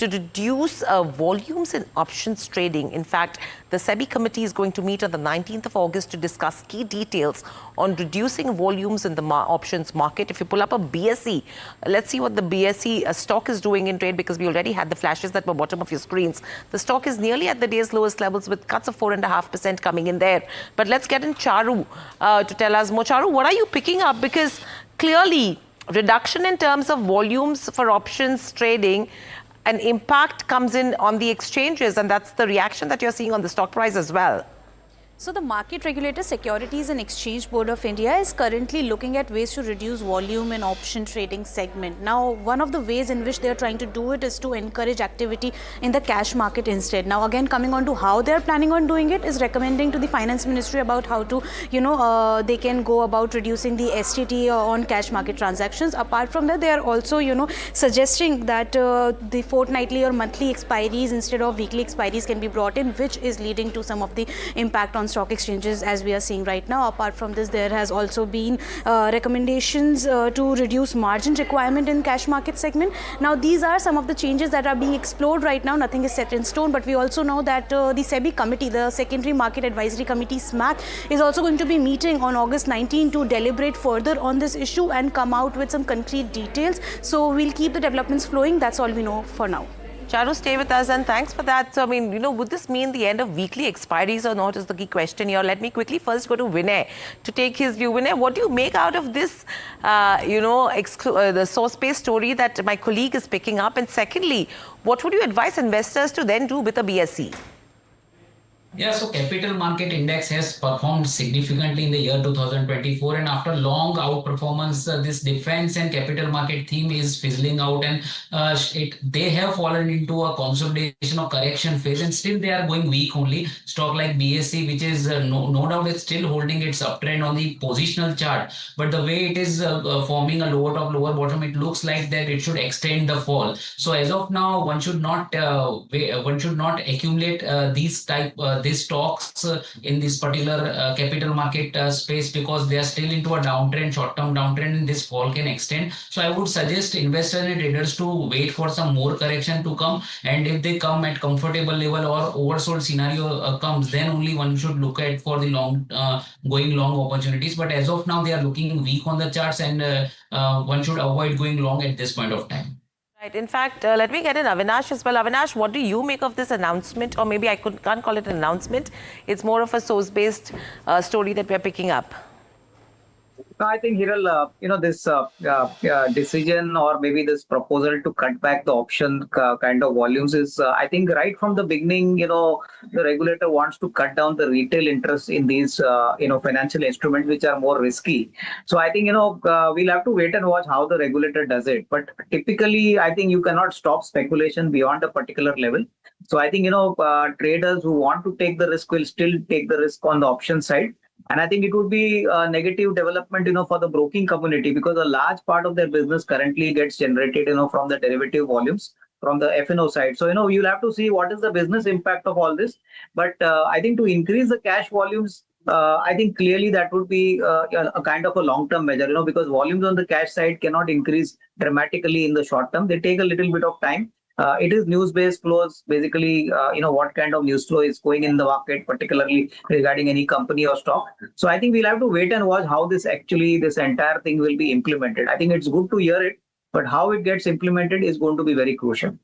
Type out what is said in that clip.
to reduce volumes in options trading. In fact, the SEBI committee is going to meet on the 19th of August to discuss key details on reducing volumes in the options market. If you pull up a BSE, let's see what the BSE stock is doing in trade, because we already had the flashes that were bottom of your screens. The stock is nearly at the day's lowest levels with cuts of 4.5% coming in there. But let's get in Charu to tell us more. Charu, what are you picking up? Because clearly, reduction in terms of volumes for options trading, an impact comes in on the exchanges, and that's the reaction that you're seeing on the stock price as well. So the market regulator, Securities and Exchange Board of India, is currently looking at ways to reduce volume in option trading segment. Now, one of the ways in which they are trying to do it is to encourage activity in the cash market instead. Now, again, coming on to how they are planning on doing it is recommending to the Finance Ministry about how to, they can go about reducing the STT on cash market transactions. Apart from that, they are also, suggesting that the fortnightly or monthly expiries instead of weekly expiries can be brought in, which is leading to some of the impact on stock exchanges as we are seeing right now. Apart from this, there has also been recommendations to reduce margin requirement in cash market segment. Now, these are some of the changes that are being explored right now. Nothing is set in stone, but we also know that the SEBI committee, the Secondary Market Advisory Committee, SMAC, is also going to be meeting on August 19 to deliberate further on this issue and come out with some concrete details. So we'll keep the developments flowing. That's all we know for now. Charu, stay with us, and thanks for that. So, I mean, would this mean the end of weekly expiries or not is the key question here. Let me quickly first go to Vinay to take his view. Vinay, what do you make out of this, the source-based story that my colleague is picking up? And secondly, what would you advise investors to then do with a BSE? Yeah, so capital market index has performed significantly in the year 2024, and after long outperformance, this defense and capital market theme is fizzling out, and they have fallen into a consolidation or correction phase, and still they are going weak only. Stock like BSE, which is no doubt it's still holding its uptrend on the positional chart, but the way it is forming a lower top, lower bottom, it looks like that it should extend the fall. So as of now, one should not accumulate these stocks in this particular capital market space, because they are still into a downtrend, short-term downtrend, and this fall can extend. So I would suggest investors and traders to wait for some more correction to come, and if they come at comfortable level or oversold scenario comes, then only one should look at for the going long opportunities. But as of now, they are looking weak on the charts, and one should avoid going long at this point of time. Right. In fact, let me get in Avinash as well. Avinash, what do you make of this announcement? Or maybe I can't call it an announcement. It's more of a source-based story that we're picking up. I think, Hiral, this decision or maybe this proposal to cut back the option kind of volumes is, I think, right from the beginning, the regulator wants to cut down the retail interest in these, financial instruments which are more risky. So I think, we'll have to wait and watch how the regulator does it. But typically, I think you cannot stop speculation beyond a particular level. So I think, traders who want to take the risk will still take the risk on the option side. And I think it would be a negative development, for the broking community, because a large part of their business currently gets generated, from the derivative volumes from the F&O side. So, you'll have to see what is the business impact of all this. But I think to increase the cash volumes, I think clearly that would be a kind of a long-term measure, because volumes on the cash side cannot increase dramatically in the short term. They take a little bit of time. It is news-based flows, basically, what kind of news flow is going in the market, particularly regarding any company or stock. So I think we'll have to wait and watch how this entire thing will be implemented. I think it's good to hear it, but how it gets implemented is going to be very crucial.